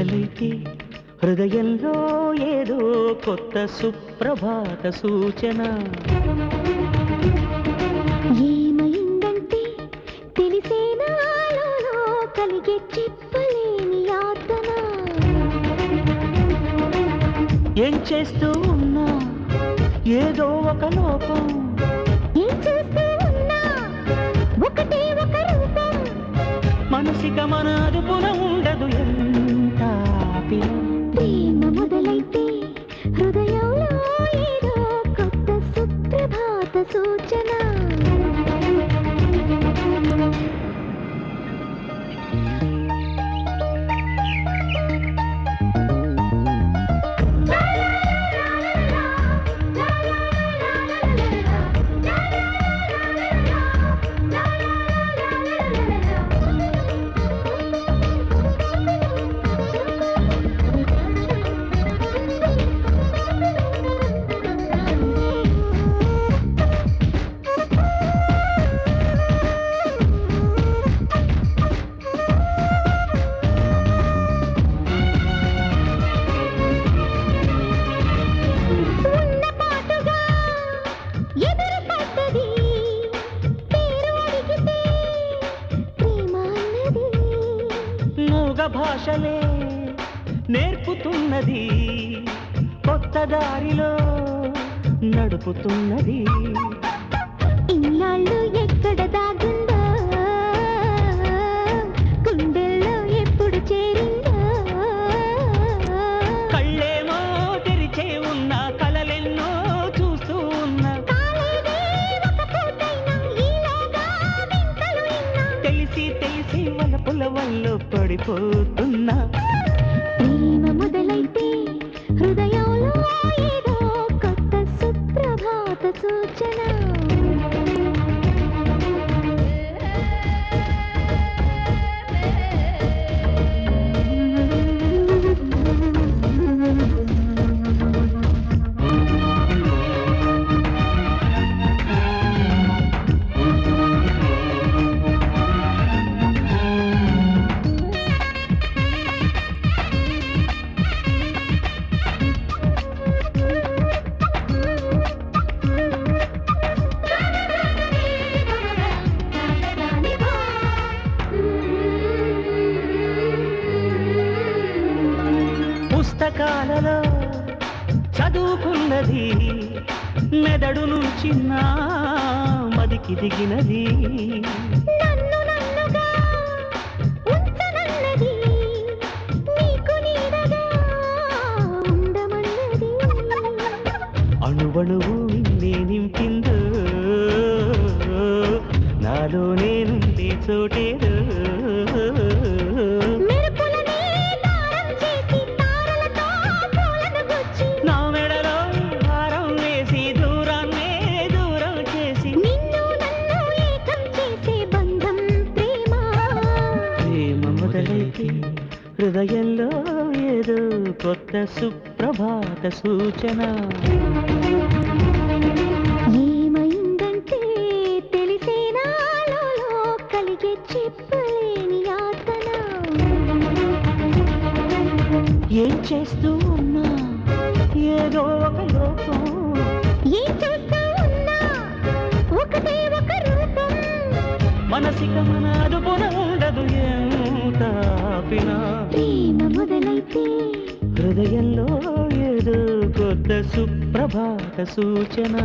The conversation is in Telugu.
మొదలైతే హృదయంలో ఏదో కొత్త సుప్రభాత సూచన. ఏమైందంటే తెలిసేనా నాలో కలిగే చెప్పలేని యాతన. ఏం చేస్తూ ఉన్నా ఏదో ఒక లోపం, ఏం చేస్తూ ఉన్నా ఒకటే ఒక రూపం. మనసిక మన అదుపున ఉండదు ఎంత ఆపినా. ప్రేమ మొదలైతే హృదయంలో ఏదో కొత్త సుప్రభాత సూచన. భాషలే నేర్పుతున్నది, కొత్త దారిలో నడుపుతున్నది. ఇన్నాళ్ళు ఎక్కడ దాగుందో, గుండెల్లో ఎప్పుడు చేరిందో. కళ్ళేమో తెరిచే ఉన్న కలలెన్నో చూస్తూ ఉన్న, తెలిసి తెలిసి వలపుల వల్ల పడిపోతున్నా. ప్రేమ మొదలైతే హృదయంలో ఏదో కొత్త సుప్రభాత సూచన. పుస్తకాలలో చదువుకున్నది, మెదడు నుంచి నా మదికి దిగినది. నన్ను నన్నుగా ఉంచనన్నది, నీకు నీడగా ఉండమన్నది. అణువణువు నిన్నే నింపిందో, నాలో నేనుండే చోటేదో. నా మెడలో భారం వేసి దూరాన్నే దూరం చేసి, నిన్ను నన్ను ఏకం చేసే బంధం ప్రేమ. ప్రేమ మొదలైతే హృదయంలో ఏదో కొత్త సుప్రభాత సూచన. ఏమైందంటే తెలిసేనా నాలో కలిగే చెప్పలేని యాతన. ఏం చేస్తూ ఉన్నా ఏదో ఒక లోపం, ఏం చేస్తూ ఉన్నా ఒకటే ఒక రూపం. మనసిక మన అదుపున ఉండదు ఎంత ఆపినా. ప్రేమ మొదలైతే హృదయంలో ఏదో కొత్త సుప్రభాత సూచన.